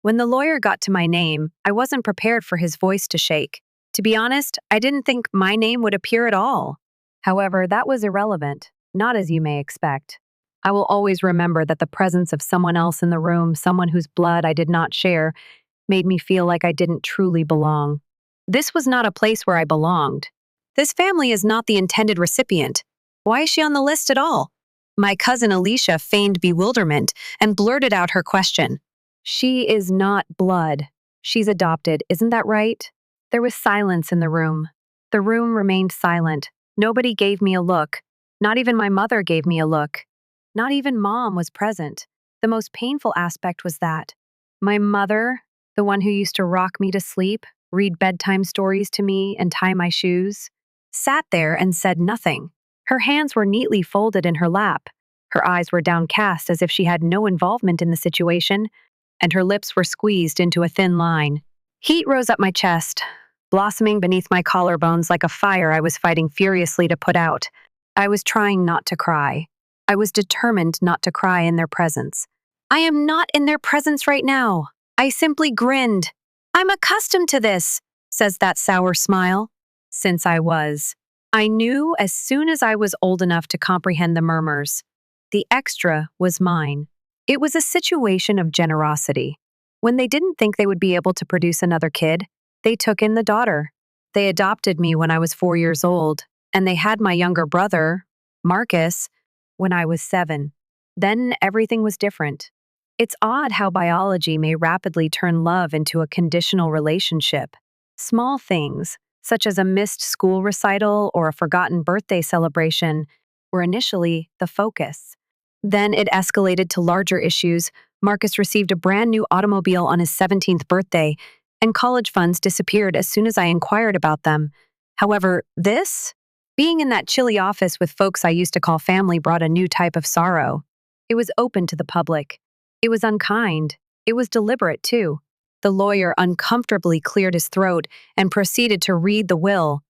When the lawyer got to my name, I wasn't prepared for his voice to shake. To be honest, I didn't think my name would appear at all. However, that was irrelevant, not as you may expect. I will always remember that the presence of someone else in the room, someone whose blood I did not share, made me feel like I didn't truly belong. This was not a place where I belonged. This family is not the intended recipient. Why is she on the list at all? My cousin Alicia feigned bewilderment and blurted out her question. She is not blood. She's adopted, isn't that right? There was silence in the room. The room remained silent. Nobody gave me a look. Not even my mother gave me a look. Not even Mom was present. The most painful aspect was that my mother, the one who used to rock me to sleep, read bedtime stories to me, and tie my shoes, sat there and said nothing. Her hands were neatly folded in her lap. Her eyes were downcast as if she had no involvement in the situation, and her lips were squeezed into a thin line. Heat rose up my chest, blossoming beneath my collarbones like a fire I was fighting furiously to put out. I was trying not to cry. I was determined not to cry in their presence. I am not in their presence right now. I simply grinned. I'm accustomed to this, says that sour smile. Since I was. I knew as soon as I was old enough to comprehend the murmurs. The extra was mine. It was a situation of generosity. When they didn't think they would be able to produce another kid, they took in the daughter. They adopted me when I was 4 years old, and they had my younger brother, Marcus, when I was 7. Then everything was different. It's odd how biology may rapidly turn love into a conditional relationship. Small things, such as a missed school recital or a forgotten birthday celebration, were initially the focus. Then it escalated to larger issues. Marcus received a brand new automobile on his 17th birthday, and college funds disappeared as soon as I inquired about them. However, being in that chilly office with folks I used to call family, brought a new type of sorrow. It was open to the public. It was unkind. It was deliberate, too. The lawyer uncomfortably cleared his throat and proceeded to read the will.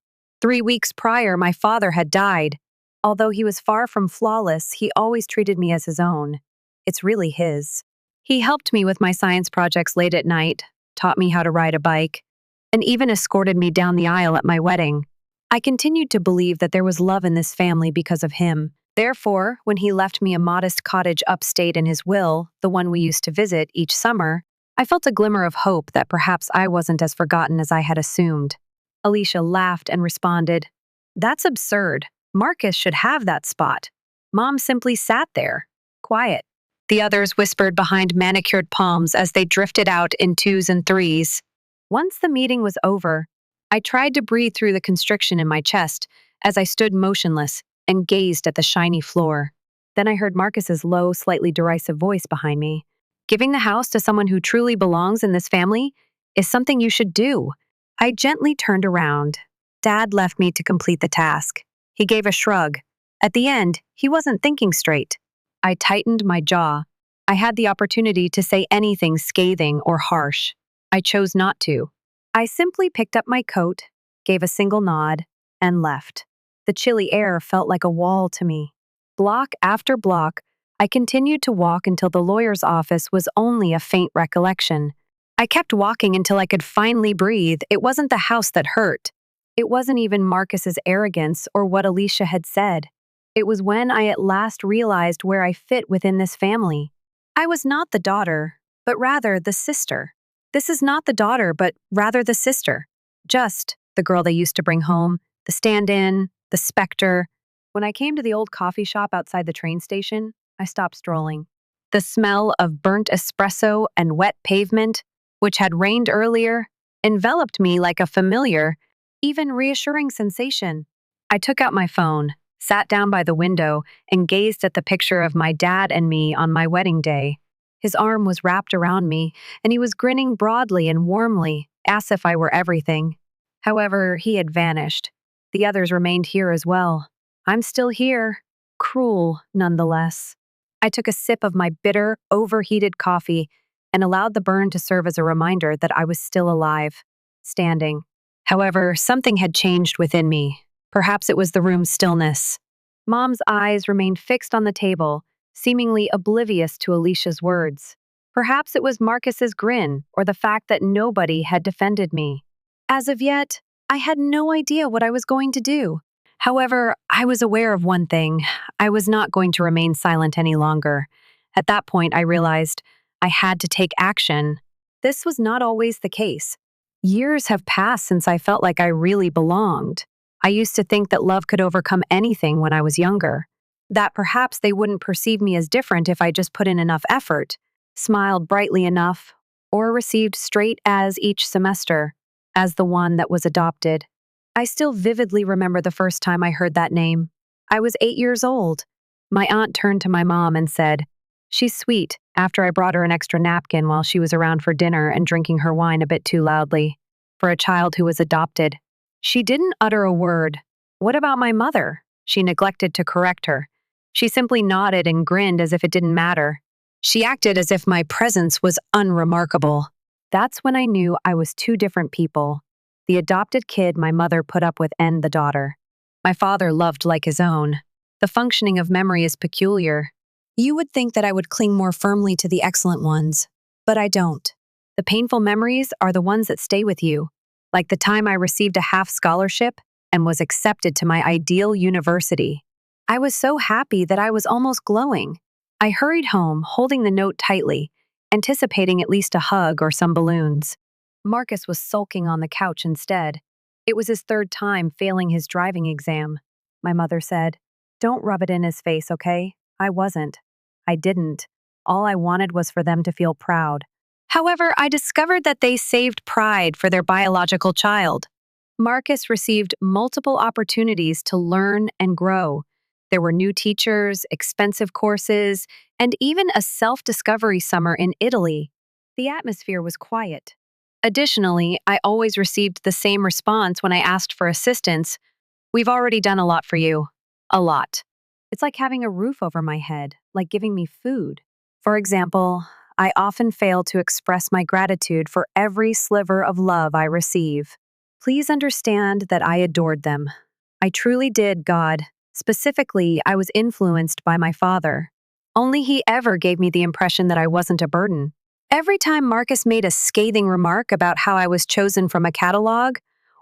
3 weeks prior, my father had died. Although he was far from flawless, he always treated me as his own. It's really his. He helped me with my science projects late at night, taught me how to ride a bike, and even escorted me down the aisle at my wedding. I continued to believe that there was love in this family because of him. Therefore, when he left me a modest cottage upstate in his will, the one we used to visit each summer, I felt a glimmer of hope that perhaps I wasn't as forgotten as I had assumed. Alicia laughed and responded, "That's absurd. Marcus should have that spot." Mom simply sat there, quiet. The others whispered behind manicured palms as they drifted out in 2s and 3s. Once the meeting was over, I tried to breathe through the constriction in my chest as I stood motionless and gazed at the shiny floor. Then I heard Marcus's low, slightly derisive voice behind me. "Giving the house to someone who truly belongs in this family is something you should do." I gently turned around. Dad left me to complete the task. He gave a shrug. At the end, he wasn't thinking straight. I tightened my jaw. I had the opportunity to say anything scathing or harsh. I chose not to. I simply picked up my coat, gave a single nod, and left. The chilly air felt like a wall to me. Block after block, I continued to walk until the lawyer's office was only a faint recollection. I kept walking until I could finally breathe. It wasn't the house that hurt. It wasn't even Marcus's arrogance or what Alicia had said. It was when I at last realized where I fit within this family. I was not the daughter, but rather the sister. This is not the daughter, but rather the sister. Just the girl they used to bring home, the stand-in, the specter. When I came to the old coffee shop outside the train station, I stopped strolling. The smell of burnt espresso and wet pavement, which had rained earlier, enveloped me like a familiar, even reassuring sensation. I took out my phone, sat down by the window, and gazed at the picture of my dad and me on my wedding day. His arm was wrapped around me, and he was grinning broadly and warmly, as if I were everything. However, he had vanished. The others remained here as well. I'm still here, cruel nonetheless. I took a sip of my bitter, overheated coffee and allowed the burn to serve as a reminder that I was still alive, standing. However, something had changed within me. Perhaps it was the room's stillness. Mom's eyes remained fixed on the table, seemingly oblivious to Alicia's words. Perhaps it was Marcus's grin or the fact that nobody had defended me. As of yet, I had no idea what I was going to do. However, I was aware of one thing. I was not going to remain silent any longer. At that point, I realized I had to take action. This was not always the case. Years have passed since I felt like I really belonged. I used to think that love could overcome anything when I was younger, that perhaps they wouldn't perceive me as different if I just put in enough effort, smiled brightly enough, or received straight A's each semester, as the one that was adopted. I still vividly remember the first time I heard that name. I was 8 years old. My aunt turned to my mom and said, "She's sweet," after I brought her an extra napkin while she was around for dinner and drinking her wine a bit too loudly. For a child who was adopted, she didn't utter a word. What about my mother? She neglected to correct her. She simply nodded and grinned as if it didn't matter. She acted as if my presence was unremarkable. That's when I knew I was two different people. The adopted kid my mother put up with and the daughter my father loved like his own. The functioning of memory is peculiar. You would think that I would cling more firmly to the excellent ones, but I don't. The painful memories are the ones that stay with you, like the time I received a half scholarship and was accepted to my ideal university. I was so happy that I was almost glowing. I hurried home, holding the note tightly, anticipating at least a hug or some balloons. Marcus was sulking on the couch instead. It was his third time failing his driving exam. My mother said, "Don't rub it in his face, okay?" I wasn't. I didn't. All I wanted was for them to feel proud. However, I discovered that they saved pride for their biological child. Marcus received multiple opportunities to learn and grow. There were new teachers, expensive courses, and even a self-discovery summer in Italy. The atmosphere was quiet. Additionally, I always received the same response when I asked for assistance. "We've already done a lot for you." A lot. It's like having a roof over my head, like giving me food. For example, I often fail to express my gratitude for every sliver of love I receive. Please understand that I adored them. I truly did, God. Specifically, I was influenced by my father. Only he ever gave me the impression that I wasn't a burden. Every time Marcus made a scathing remark about how I was chosen from a catalog,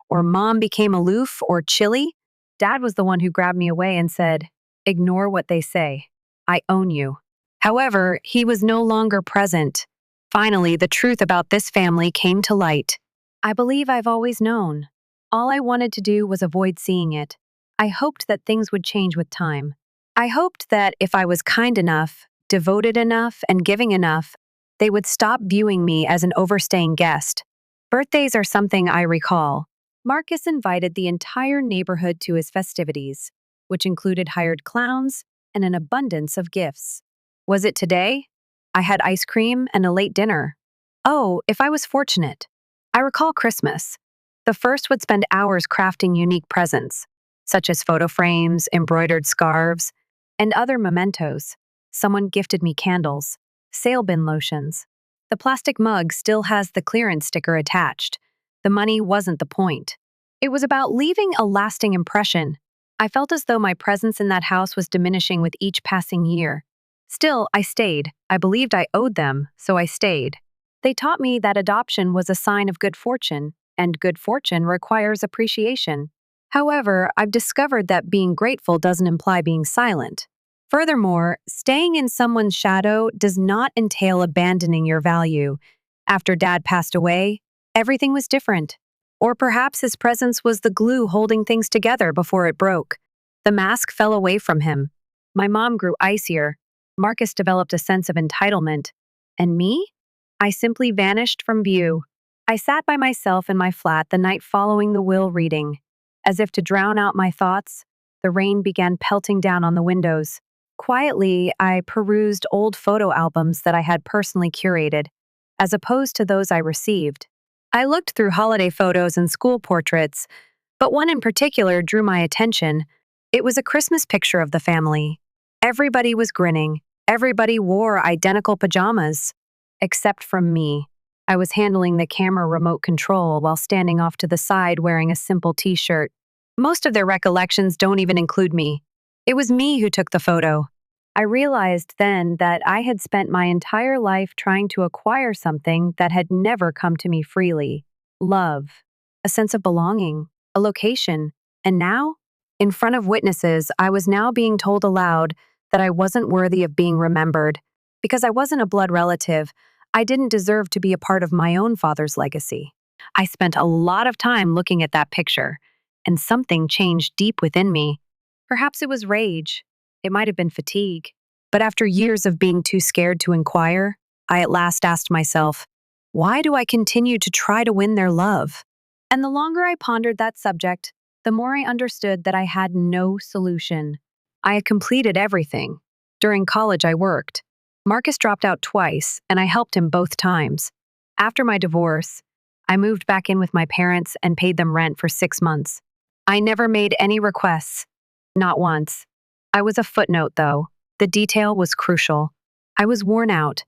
or Mom became aloof or chilly, Dad was the one who grabbed me away and said, "Ignore what they say. I own you." However, he was no longer present. Finally, the truth about this family came to light. I believe I've always known. All I wanted to do was avoid seeing it. I hoped that things would change with time. I hoped that if I was kind enough, devoted enough, and giving enough, they would stop viewing me as an overstaying guest. Birthdays are something I recall. Marcus invited the entire neighborhood to his festivities, which included hired clowns and an abundance of gifts. Was it today? I had ice cream and a late dinner. Oh, if I was fortunate. I recall Christmas. The first would spend hours crafting unique presents, such as photo frames, embroidered scarves, and other mementos. Someone gifted me candles, sale bin lotions. The plastic mug still has the clearance sticker attached. The money wasn't the point. It was about leaving a lasting impression. I felt as though my presence in that house was diminishing with each passing year. Still, I stayed. I believed I owed them, so I stayed. They taught me that adoption was a sign of good fortune, and good fortune requires appreciation. However, I've discovered that being grateful doesn't imply being silent. Furthermore, staying in someone's shadow does not entail abandoning your value. After Dad passed away, everything was different. Or perhaps his presence was the glue holding things together before it broke. The mask fell away from him. My mom grew icier. Marcus developed a sense of entitlement. And me? I simply vanished from view. I sat by myself in my flat the night following the will reading. As if to drown out my thoughts, the rain began pelting down on the windows. Quietly, I perused old photo albums that I had personally curated, as opposed to those I received. I looked through holiday photos and school portraits, but one in particular drew my attention. It was a Christmas picture of the family. Everybody was grinning. Everybody wore identical pajamas. Except from me. I was handling the camera remote control while standing off to the side wearing a simple t-shirt. Most of their recollections don't even include me. It was me who took the photo. I realized then that I had spent my entire life trying to acquire something that had never come to me freely: love, a sense of belonging, a location. And now, in front of witnesses, I was now being told aloud that I wasn't worthy of being remembered. Because I wasn't a blood relative, I didn't deserve to be a part of my own father's legacy. I spent a lot of time looking at that picture, and something changed deep within me. Perhaps it was rage. It might have been fatigue. But after years of being too scared to inquire, I at last asked myself, why do I continue to try to win their love? And the longer I pondered that subject, the more I understood that I had no solution. I had completed everything. During college, I worked. Marcus dropped out twice, and I helped him both times. After my divorce, I moved back in with my parents and paid them rent for 6 months. I never made any requests, not once. I was a footnote, though. The detail was crucial. I was worn out.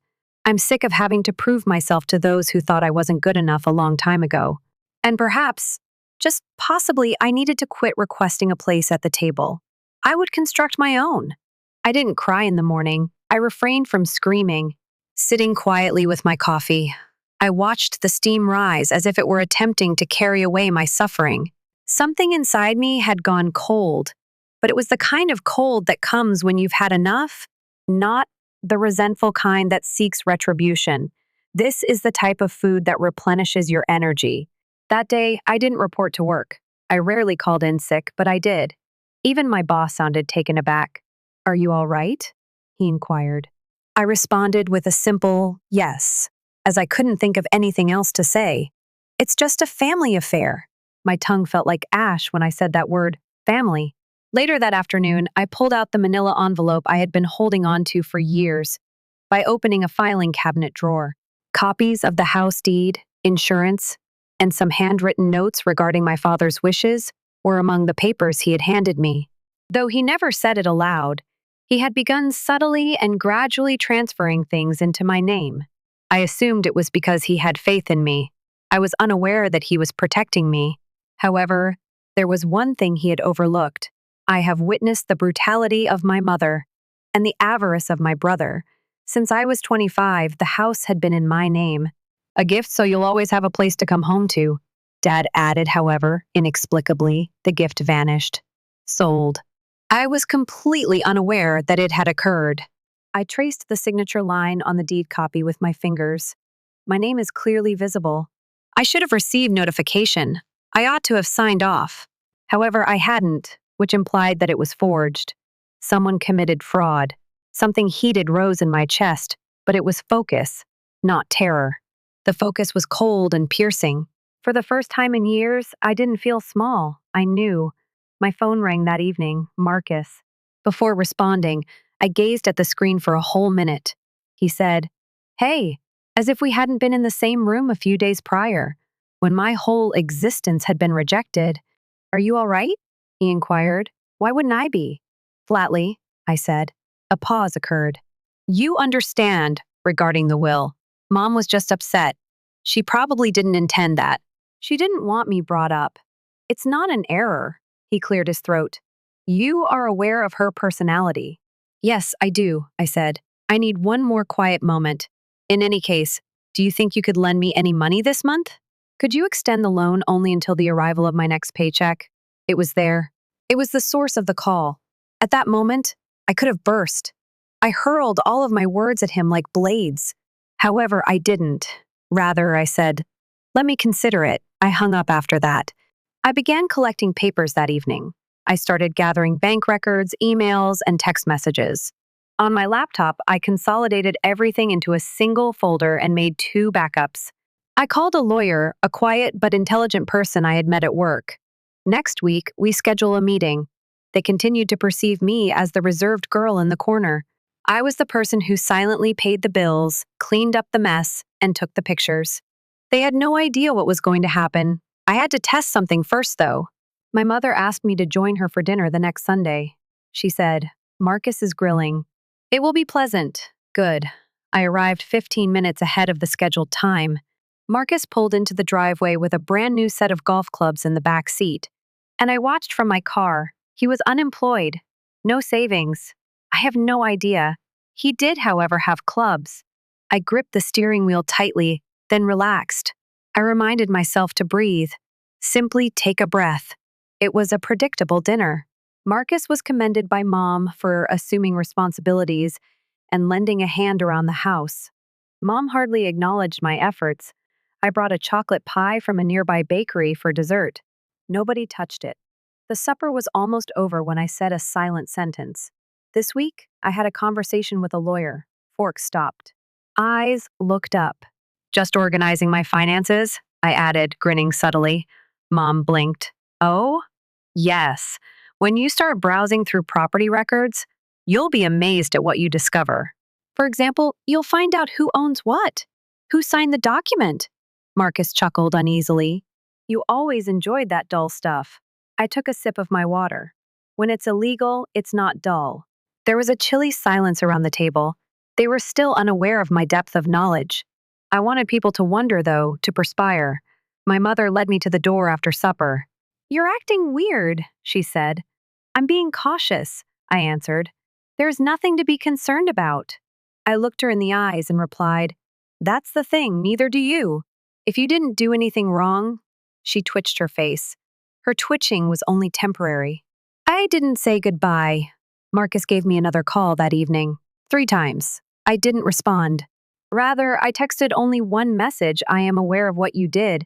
I'm sick of having to prove myself to those who thought I wasn't good enough a long time ago. And perhaps, just possibly, I needed to quit requesting a place at the table. I would construct my own. I didn't cry in the morning. I refrained from screaming. Sitting quietly with my coffee, I watched the steam rise as if it were attempting to carry away my suffering. Something inside me had gone cold, but it was the kind of cold that comes when you've had enough, not the resentful kind that seeks retribution. This is the type of food that replenishes your energy. That day, I didn't report to work. I rarely called in sick, but I did. Even my boss sounded taken aback. "Are you all right?" he inquired. I responded with a simple yes, as I couldn't think of anything else to say. "It's just a family affair." My tongue felt like ash when I said that word, family. Later that afternoon, I pulled out the manila envelope I had been holding on to for years by opening a filing cabinet drawer. Copies of the house deed, insurance, and some handwritten notes regarding my father's wishes were among the papers he had handed me. Though he never said it aloud, he had begun subtly and gradually transferring things into my name. I assumed it was because he had faith in me. I was unaware that he was protecting me. However, there was one thing he had overlooked. I have witnessed the brutality of my mother and the avarice of my brother. Since I was 25, the house had been in my name. "A gift so you'll always have a place to come home to," Dad added. However, inexplicably, the gift vanished. Sold. I was completely unaware that it had occurred. I traced the signature line on the deed copy with my fingers. My name is clearly visible. I should have received notification. I ought to have signed off. However, I hadn't, which implied that it was forged. Someone committed fraud. Something heated rose in my chest, but it was focus, not terror. The focus was cold and piercing. For the first time in years, I didn't feel small. I knew. My phone rang that evening, Marcus. Before responding, I gazed at the screen for a whole minute. He said, "Hey," as if we hadn't been in the same room a few days prior, when my whole existence had been rejected. "Are you all right?" he inquired. "Why wouldn't I be?" Flatly, I said. A pause occurred. "You understand regarding the will. Mom was just upset. She probably didn't intend that. She didn't want me brought up. It's not an error." He cleared his throat. "You are aware of her personality." "Yes, I do," I said. "I need one more quiet moment. In any case, do you think you could lend me any money this month? Could you extend the loan only until the arrival of my next paycheck?" It was there. It was the source of the call. At that moment, I could have burst. I hurled all of my words at him like blades. However, I didn't. Rather, I said, "Let me consider it." I hung up after that. I began collecting papers that evening. I started gathering bank records, emails, and text messages. On my laptop, I consolidated everything into a single folder and made 2 backups. I called a lawyer, a quiet but intelligent person I had met at work. Next week, we schedule a meeting. They continued to perceive me as the reserved girl in the corner. I was the person who silently paid the bills, cleaned up the mess, and took the pictures. They had no idea what was going to happen. I had to test something first, though. My mother asked me to join her for dinner the next Sunday. She said, "Marcus is grilling. It will be pleasant." Good. I arrived 15 minutes ahead of the scheduled time. Marcus pulled into the driveway with a brand new set of golf clubs in the back seat, and I watched from my car. He was unemployed. No savings. I have no idea. He did, however, have clubs. I gripped the steering wheel tightly, then relaxed. I reminded myself to breathe. Simply take a breath. It was a predictable dinner. Marcus was commended by Mom for assuming responsibilities and lending a hand around the house. Mom hardly acknowledged my efforts. I brought a chocolate pie from a nearby bakery for dessert. Nobody touched it. The supper was almost over when I said a silent sentence. This week, I had a conversation with a lawyer. Fork stopped. Eyes looked up. Just organizing my finances, I added, grinning subtly. Mom blinked. Oh? Yes. When you start browsing through property records, you'll be amazed at what you discover. For example, you'll find out who owns what. Who signed the document? Marcus chuckled uneasily. You always enjoyed that dull stuff. I took a sip of my water. When it's illegal, it's not dull. There was a chilly silence around the table. They were still unaware of my depth of knowledge. I wanted people to wonder, though, to perspire. My mother led me to the door after supper. You're acting weird, she said. I'm being cautious, I answered. There's nothing to be concerned about. I looked her in the eyes and replied, That's the thing, neither do you. If you didn't do anything wrong, she twitched her face. Her twitching was only temporary. I didn't say goodbye. Marcus gave me another call that evening, 3 times. I didn't respond. Rather, I texted only one message. I am aware of what you did.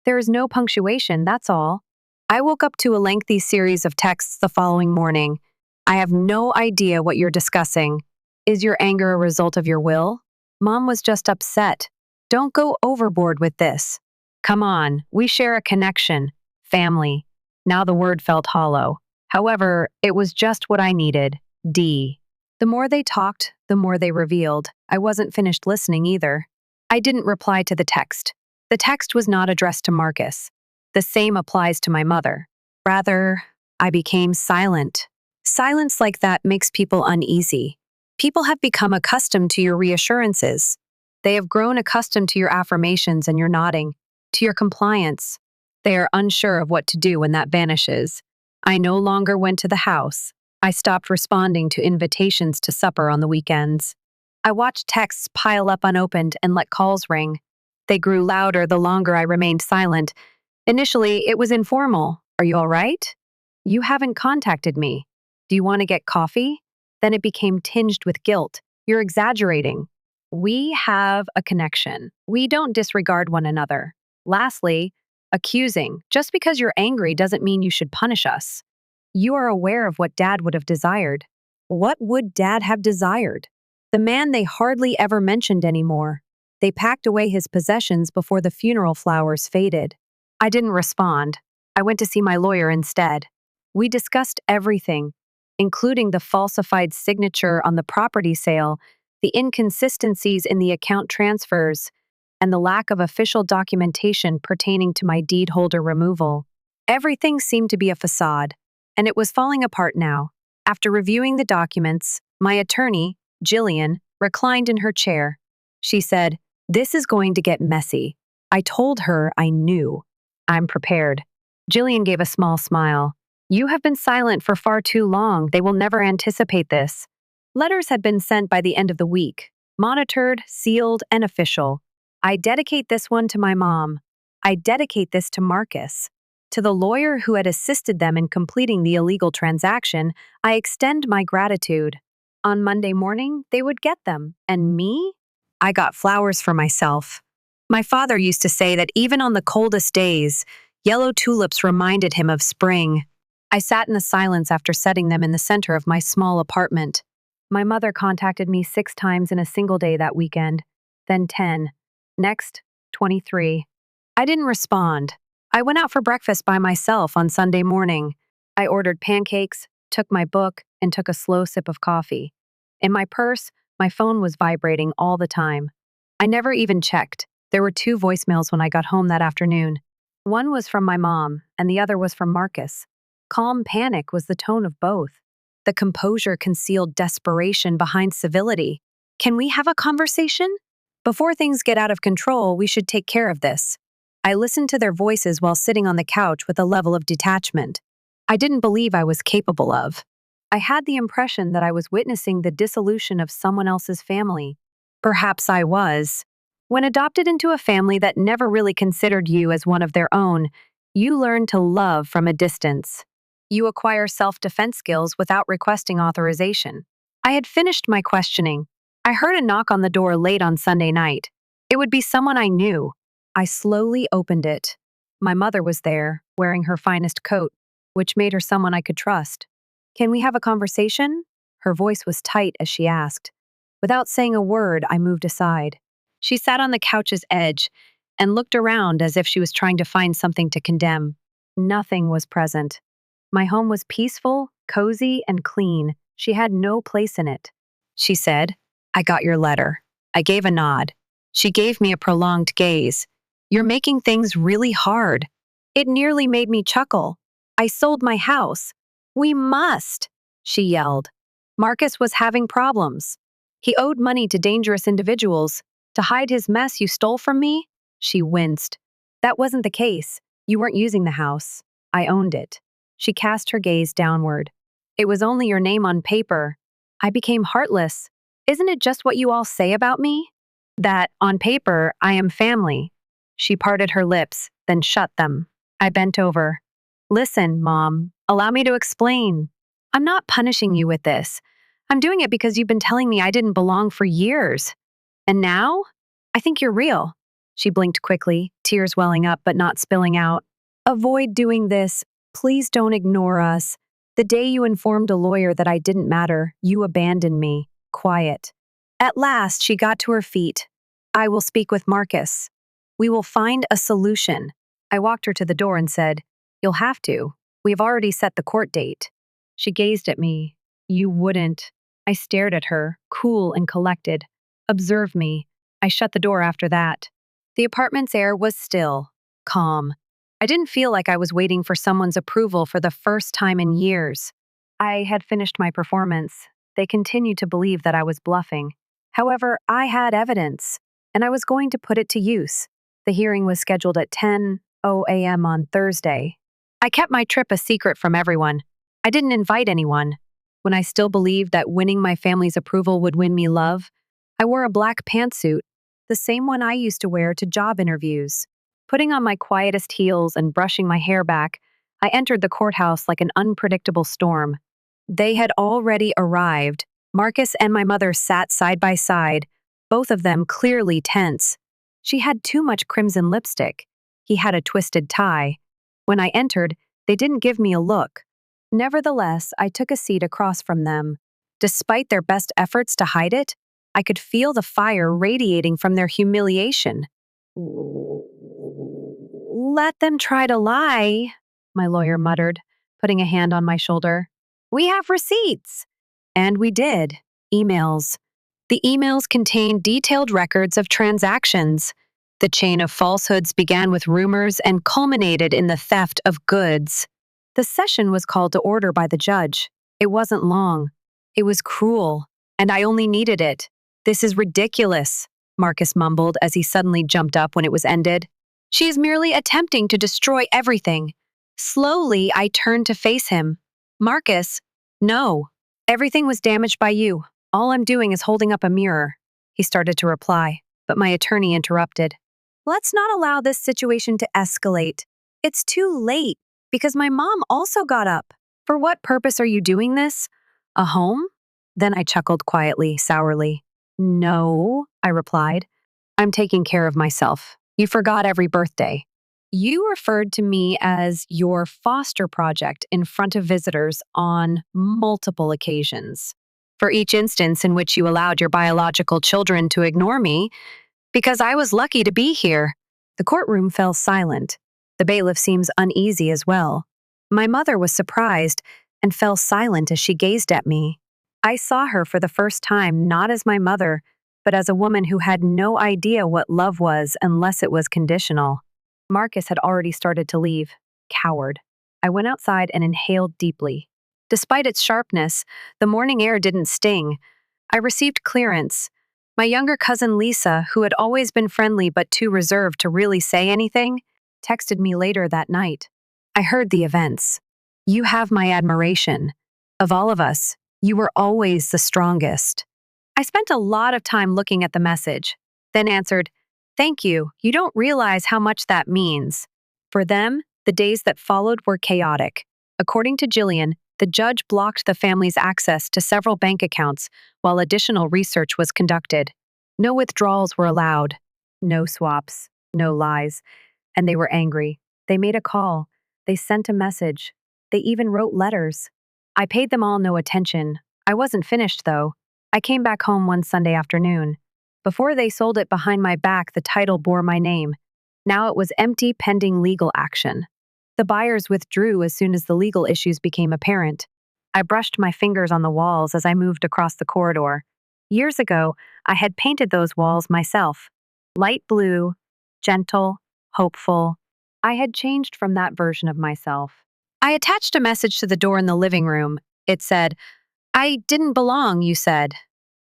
There is no punctuation, that's all. I woke up to a lengthy series of texts the following morning. I have no idea what you're discussing. Is your anger a result of your will? Mom was just upset. Don't go overboard with this. Come on, we share a connection. Family. Now the word felt hollow. However, it was just what I needed. D. The more they talked, the more they revealed. I wasn't finished listening either. I didn't reply to the text. The text was not addressed to Marcus. The same applies to my mother. Rather, I became silent. Silence like that makes people uneasy. People have become accustomed to your reassurances. They have grown accustomed to your affirmations and your nodding, to your compliance. They are unsure of what to do when that vanishes. I no longer went to the house. I stopped responding to invitations to supper on the weekends. I watched texts pile up unopened and let calls ring. They grew louder the longer I remained silent. Initially, it was informal. Are you all right? You haven't contacted me. Do you want to get coffee? Then it became tinged with guilt. You're exaggerating. We have a connection. We don't disregard one another. Lastly, accusing. Just because you're angry doesn't mean you should punish us. You are aware of what Dad would have desired. What would Dad have desired? The man they hardly ever mentioned anymore. They packed away his possessions before the funeral flowers faded. I didn't respond. I went to see my lawyer instead. We discussed everything, including the falsified signature on the property sale, the inconsistencies in the account transfers, and the lack of official documentation pertaining to my deed holder removal. Everything seemed to be a facade, and it was falling apart now. After reviewing the documents, my attorney, Jillian, reclined in her chair. She said, This is going to get messy. I told her I knew. I'm prepared. Jillian gave a small smile. You have been silent for far too long. They will never anticipate this. Letters had been sent by the end of the week, monitored, sealed, and official. I dedicate this one to my mom. I dedicate this to Marcus. To the lawyer who had assisted them in completing the illegal transaction, I extend my gratitude. On Monday morning, they would get them. And me? I got flowers for myself. My father used to say that even on the coldest days, yellow tulips reminded him of spring. I sat in the silence after setting them in the center of my small apartment. My mother contacted me 6 times in a single day that weekend, then 10. Next, 23. I didn't respond. I went out for breakfast by myself on Sunday morning. I ordered pancakes, took my book, and took a slow sip of coffee. In my purse, my phone was vibrating all the time. I never even checked. There were 2 voicemails when I got home that afternoon. One was from my mom, and the other was from Marcus. Calm panic was the tone of both. The composure concealed desperation behind civility. Can we have a conversation? Before things get out of control, we should take care of this. I listened to their voices while sitting on the couch with a level of detachment I didn't believe I was capable of. I had the impression that I was witnessing the dissolution of someone else's family. Perhaps I was. When adopted into a family that never really considered you as one of their own, you learn to love from a distance. You acquire self-defense skills without requesting authorization. I had finished my questioning. I heard a knock on the door late on Sunday night. It would be someone I knew. I slowly opened it. My mother was there, wearing her finest coat, which made her someone I could trust. "Can we have a conversation?" Her voice was tight as she asked. Without saying a word, I moved aside. She sat on the couch's edge and looked around as if she was trying to find something to condemn. Nothing was present. My home was peaceful, cozy, and clean. She had no place in it. She said, "I got your letter." I gave a nod. She gave me a prolonged gaze. "You're making things really hard." It nearly made me chuckle. "I sold my house." "We must," she yelled. "Marcus was having problems. He owed money to dangerous individuals. To hide his mess, you stole from me?" She winced. "That wasn't the case. You weren't using the house. I owned it." She cast her gaze downward. "It was only your name on paper." I became heartless. "Isn't it just what you all say about me? That, on paper, I am family." She parted her lips, then shut them. I bent over. "Listen, Mom, allow me to explain. I'm not punishing you with this. I'm doing it because you've been telling me I didn't belong for years. And now? I think you're real." She blinked quickly, tears welling up but not spilling out. "Avoid doing this. Please don't ignore us. The day you informed a lawyer that I didn't matter, you abandoned me." Quiet. At last, she got to her feet. "I will speak with Marcus. We will find a solution." I walked her to the door and said, "You'll have to. We have already set the court date." She gazed at me. "You wouldn't." I stared at her, cool and collected. "Observe me." I shut the door after that. The apartment's air was still, calm. I didn't feel like I was waiting for someone's approval for the first time in years. I had finished my performance. They continued to believe that I was bluffing. However, I had evidence, and I was going to put it to use. The hearing was scheduled at 10:00 a.m. on Thursday. I kept my trip a secret from everyone. I didn't invite anyone. When I still believed that winning my family's approval would win me love, I wore a black pantsuit, the same one I used to wear to job interviews. Putting on my quietest heels and brushing my hair back, I entered the courthouse like an unpredictable storm. They had already arrived. Marcus and my mother sat side by side, both of them clearly tense. She had too much crimson lipstick. He had a twisted tie. When I entered, they didn't give me a look. Nevertheless, I took a seat across from them. Despite their best efforts to hide it, I could feel the fire radiating from their humiliation. "Let them try to lie," my lawyer muttered, putting a hand on my shoulder. "We have receipts." And we did. Emails. The emails contained detailed records of transactions. The chain of falsehoods began with rumors and culminated in the theft of goods. The session was called to order by the judge. It wasn't long. It was cruel, and I only needed it. "This is ridiculous," Marcus mumbled as he suddenly jumped up when it was ended. "She is merely attempting to destroy everything." Slowly, I turned to face him. "Marcus, no. Everything was damaged by you. All I'm doing is holding up a mirror." He started to reply, but my attorney interrupted. "Let's not allow this situation to escalate. It's too late, because my mom also got up. For what purpose are you doing this? A home?" Then I chuckled quietly, sourly. "No," I replied. "I'm taking care of myself. You forgot every birthday." "You referred to me as your foster project in front of visitors on multiple occasions. For each instance in which you allowed your biological children to ignore me, because I was lucky to be here." The courtroom fell silent. The bailiff seems uneasy as well. My mother was surprised and fell silent as she gazed at me. I saw her for the first time not as my mother, but as a woman who had no idea what love was unless it was conditional. Marcus had already started to leave. Coward. I went outside and inhaled deeply. Despite its sharpness, the morning air didn't sting. I received clearance. My younger cousin Lisa, who had always been friendly but too reserved to really say anything, texted me later that night. "I heard the events. You have my admiration. Of all of us, you were always the strongest. I spent a lot of time looking at the message, then answered, "Thank you. You don't realize how much that means." For them, the days that followed were chaotic. According to Jillian, the judge blocked the family's access to several bank accounts while additional research was conducted. No withdrawals were allowed, no swaps, no lies, and they were angry. They made a call. They sent a message. They even wrote letters. I paid them all no attention. I wasn't finished, though. I came back home one Sunday afternoon. Before they sold it behind my back, the title bore my name. Now it was empty pending legal action. The buyers withdrew as soon as the legal issues became apparent. I brushed my fingers on the walls as I moved across the corridor. Years ago, I had painted those walls myself. Light blue, gentle, hopeful. I had changed from that version of myself. I attached a message to the door in the living room. It said, "I didn't belong, you said.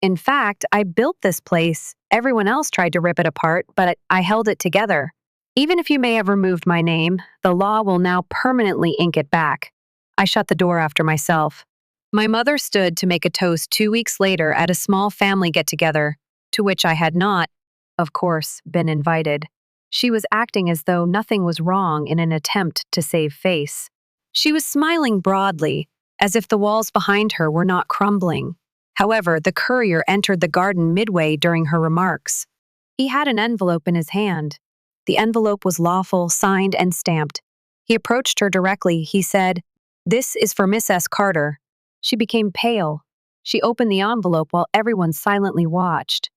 In fact, I built this place. Everyone else tried to rip it apart, but I held it together. Even if you may have removed my name, the law will now permanently ink it back." I shut the door after myself. My mother stood to make a toast 2 weeks later at a small family get-together, to which I had not, of course, been invited. She was acting as though nothing was wrong in an attempt to save face. She was smiling broadly, as if the walls behind her were not crumbling. However, the courier entered the garden midway during her remarks. He had an envelope in his hand. The envelope was lawful, signed, and stamped. He approached her directly. He said, "This is for Miss S. Carter." She became pale. She opened the envelope while everyone silently watched.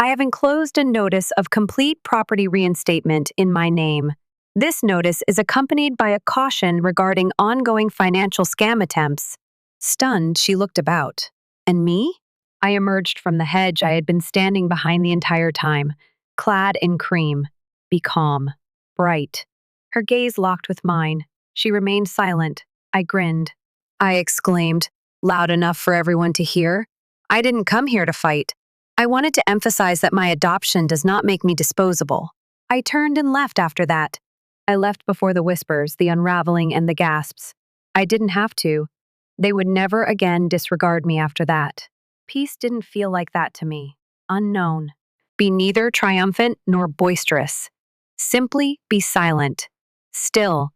"I have enclosed a notice of complete property reinstatement in my name. This notice is accompanied by a caution regarding ongoing financial scam attempts." Stunned, she looked about. And me? I emerged from the hedge I had been standing behind the entire time, clad in cream. Be calm. Bright. Her gaze locked with mine. She remained silent. I grinned. I exclaimed, loud enough for everyone to hear, "I didn't come here to fight. I wanted to emphasize that my adoption does not make me disposable." I turned and left after that. I left before the whispers, the unraveling, and the gasps. I didn't have to. They would never again disregard me after that. Peace didn't feel like that to me. Unknown. Be neither triumphant nor boisterous. Simply be silent. Still.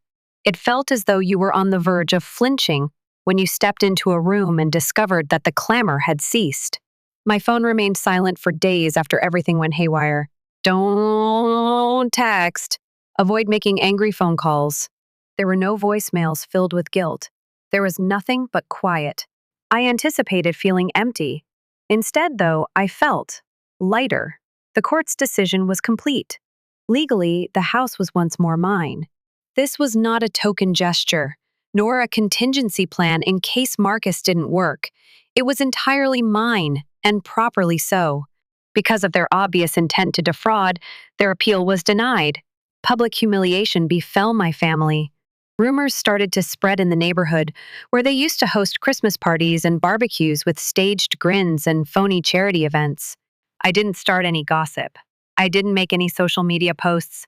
It felt as though you were on the verge of flinching when you stepped into a room and discovered that the clamor had ceased. My phone remained silent for days after everything went haywire. Don't text. Avoid making angry phone calls. There were no voicemails filled with guilt. There was nothing but quiet. I anticipated feeling empty. Instead, though, I felt lighter. The court's decision was complete. Legally, the house was once more mine. This was not a token gesture, nor a contingency plan in case Marcus didn't work. It was entirely mine, and properly so. Because of their obvious intent to defraud, their appeal was denied. Public humiliation befell my family. Rumors started to spread in the neighborhood, where they used to host Christmas parties and barbecues with staged grins and phony charity events. I didn't start any gossip. I didn't make any social media posts.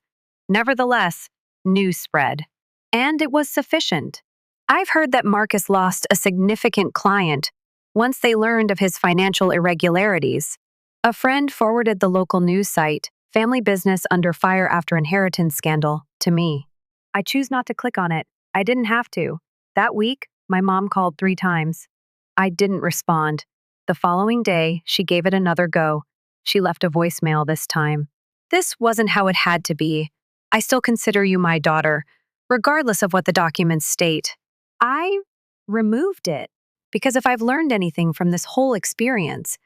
Nevertheless, news spread. And it was sufficient. I've heard that Marcus lost a significant client once they learned of his financial irregularities. A friend forwarded the local news site, "Family Business Under Fire After Inheritance Scandal," to me. I choose not to click on it. I didn't have to. That week, my mom called 3 times. I didn't respond. The following day, she gave it another go. She left a voicemail this time. "This wasn't how it had to be. I still consider you my daughter, regardless of what the documents state." I removed it, because if I've learned anything from this whole experience,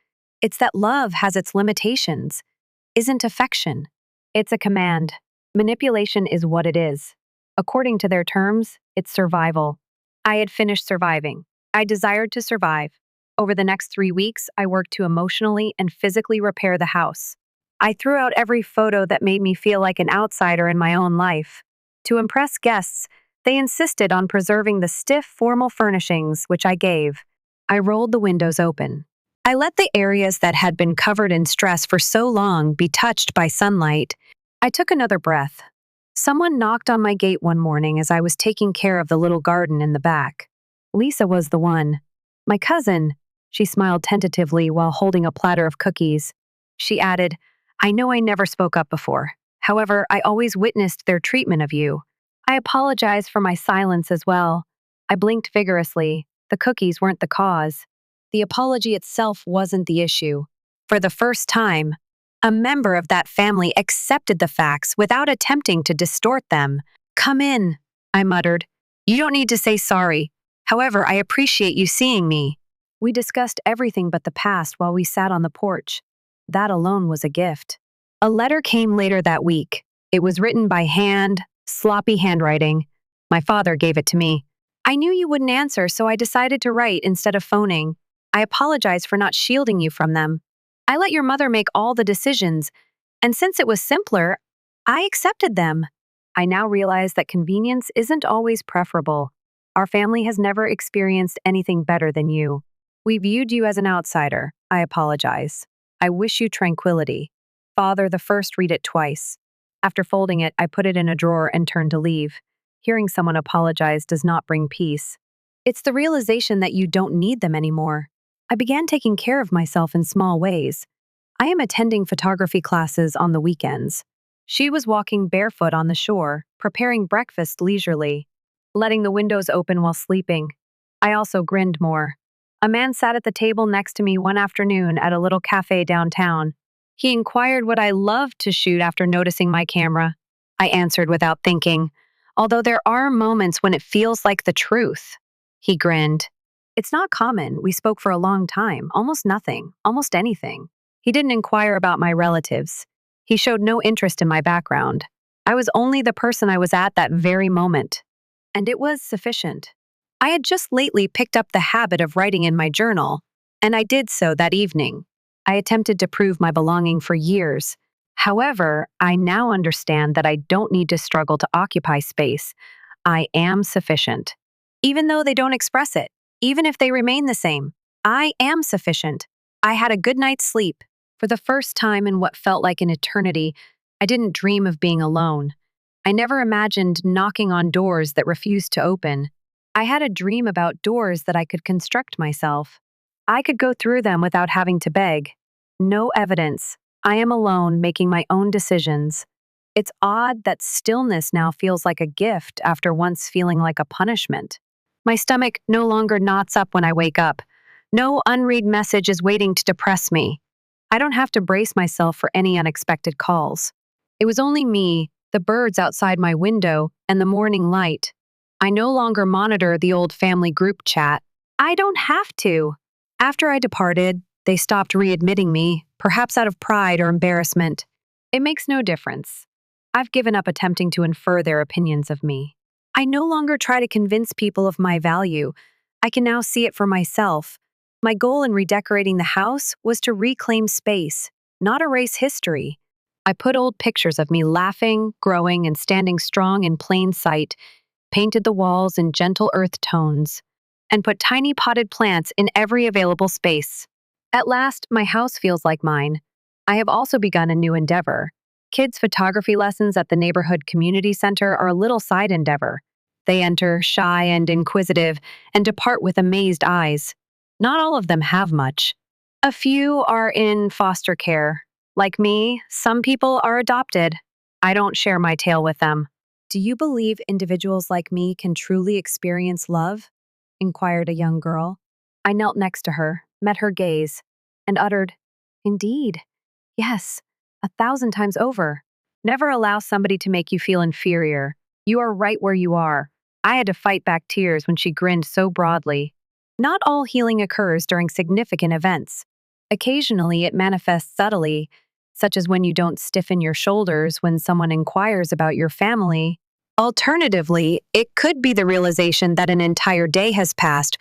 it's that love has its limitations. Isn't affection. It's a command. Manipulation is what it is. According to their terms, it's survival. I had finished surviving. I desired to survive. Over the next 3 weeks, I worked to emotionally and physically repair the house. I threw out every photo that made me feel like an outsider in my own life. To impress guests, they insisted on preserving the stiff, formal furnishings, which I gave. I rolled the windows open. I let the areas that had been covered in stress for so long be touched by sunlight. I took another breath. Someone knocked on my gate one morning as I was taking care of the little garden in the back. Lisa was the one. My cousin. She smiled tentatively while holding a platter of cookies. She added, I know I never spoke up before. However, I always witnessed their treatment of you. I apologize for my silence as well. I blinked vigorously. The cookies weren't the cause. The apology itself wasn't the issue. For the first time, a member of that family accepted the facts without attempting to distort them. Come in, I muttered. You don't need to say sorry. However, I appreciate you seeing me. We discussed everything but the past while we sat on the porch. That alone was a gift. A letter came later that week. It was written by hand, sloppy handwriting. My father gave it to me. I knew you wouldn't answer, so I decided to write instead of phoning. I apologize for not shielding you from them. I let your mother make all the decisions, and since it was simpler, I accepted them. I now realize that convenience isn't always preferable. Our family has never experienced anything better than you. We viewed you as an outsider. I apologize. I wish you tranquility. Father, the first read it twice. After folding it, I put it in a drawer and turned to leave. Hearing someone apologize does not bring peace. It's the realization that you don't need them anymore. I began taking care of myself in small ways. I am attending photography classes on the weekends. She was walking barefoot on the shore, preparing breakfast leisurely, letting the windows open while sleeping. I also grinned more. A man sat at the table next to me one afternoon at a little cafe downtown. He inquired what I loved to shoot after noticing my camera. I answered without thinking, although there are moments when it feels like the truth. He grinned. It's not common. We spoke for a long time, almost nothing, almost anything. He didn't inquire about my relatives. He showed no interest in my background. I was only the person I was at that very moment. And it was sufficient. I had just lately picked up the habit of writing in my journal, and I did so that evening. I attempted to prove my belonging for years. However, I now understand that I don't need to struggle to occupy space. I am sufficient. Even though they don't express it, even if they remain the same, I am sufficient. I had a good night's sleep. For the first time in what felt like an eternity, I didn't dream of being alone. I never imagined knocking on doors that refused to open. I had a dream about doors that I could construct myself. I could go through them without having to beg. No evidence. I am alone, making my own decisions. It's odd that stillness now feels like a gift after once feeling like a punishment. My stomach no longer knots up when I wake up. No unread message is waiting to depress me. I don't have to brace myself for any unexpected calls. It was only me, the birds outside my window, and the morning light. I no longer monitor the old family group chat. I don't have to. After I departed, they stopped readmitting me, perhaps out of pride or embarrassment. It makes no difference. I've given up attempting to infer their opinions of me. I no longer try to convince people of my value. I can now see it for myself. My goal in redecorating the house was to reclaim space, not erase history. I put old pictures of me laughing, growing, and standing strong in plain sight, painted the walls in gentle earth tones, and put tiny potted plants in every available space. At last, my house feels like mine. I have also begun a new endeavor. Kids' photography lessons at the neighborhood community center are a little side endeavor. They enter, shy and inquisitive, and depart with amazed eyes. Not all of them have much. A few are in foster care. Like me, some people are adopted. I don't share my tale with them. Do you believe individuals like me can truly experience love? Inquired a young girl. I knelt next to her, met her gaze, and uttered, Indeed. Yes, 1,000 times over. Never allow somebody to make you feel inferior. You are right where you are. I had to fight back tears when she grinned so broadly. Not all healing occurs during significant events. Occasionally, it manifests subtly, such as when you don't stiffen your shoulders when someone inquires about your family. Alternatively, it could be the realization that an entire day has passed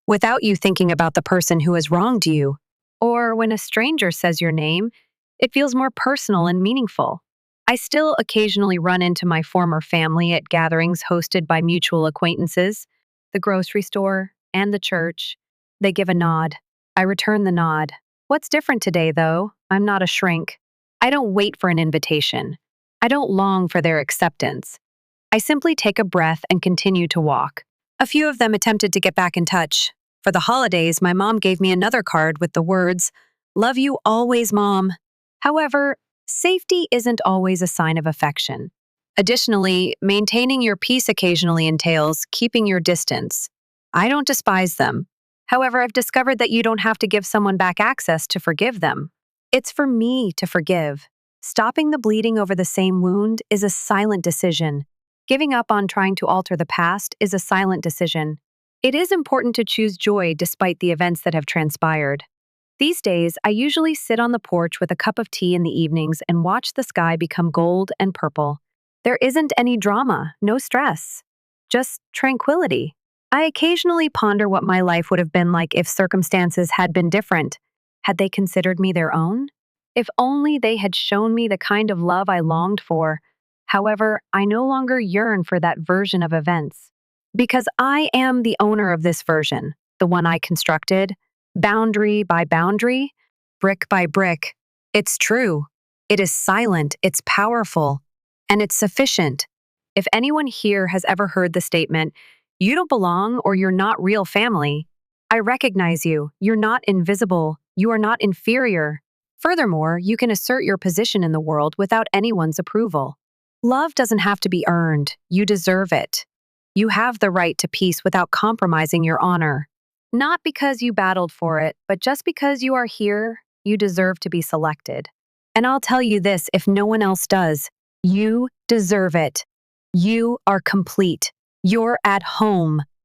without you thinking about the person who has wronged you. Or when a stranger says your name, it feels more personal and meaningful. I still occasionally run into my former family at gatherings hosted by mutual acquaintances, the grocery store, and the church. They give a nod. I return the nod. What's different today, though? I'm not a shrink. I don't wait for an invitation. I don't long for their acceptance. I simply take a breath and continue to walk. A few of them attempted to get back in touch. For the holidays, my mom gave me another card with the words, "Love you always, Mom." However, safety isn't always a sign of affection. Additionally, maintaining your peace occasionally entails keeping your distance. I don't despise them. However, I've discovered that you don't have to give someone back access to forgive them. It's for me to forgive. Stopping the bleeding over the same wound is a silent decision. Giving up on trying to alter the past is a silent decision. It is important to choose joy despite the events that have transpired. These days, I usually sit on the porch with a cup of tea in the evenings and watch the sky become gold and purple. There isn't any drama, no stress, just tranquility. I occasionally ponder what my life would have been like if circumstances had been different. Had they considered me their own? If only they had shown me the kind of love I longed for. However, I no longer yearn for that version of events. Because I am the owner of this version, the one I constructed, boundary by boundary, brick by brick. It's true. It is silent, it's powerful, and it's sufficient. If anyone here has ever heard the statement, "You don't belong or you're not real family," I recognize you. You're not invisible. You are not inferior. Furthermore, you can assert your position in the world without anyone's approval. Love doesn't have to be earned. You deserve it. You have the right to peace without compromising your honor. Not because you battled for it, but just because you are here, you deserve to be selected. And I'll tell you this if no one else does, you deserve it. You are complete. You're at home.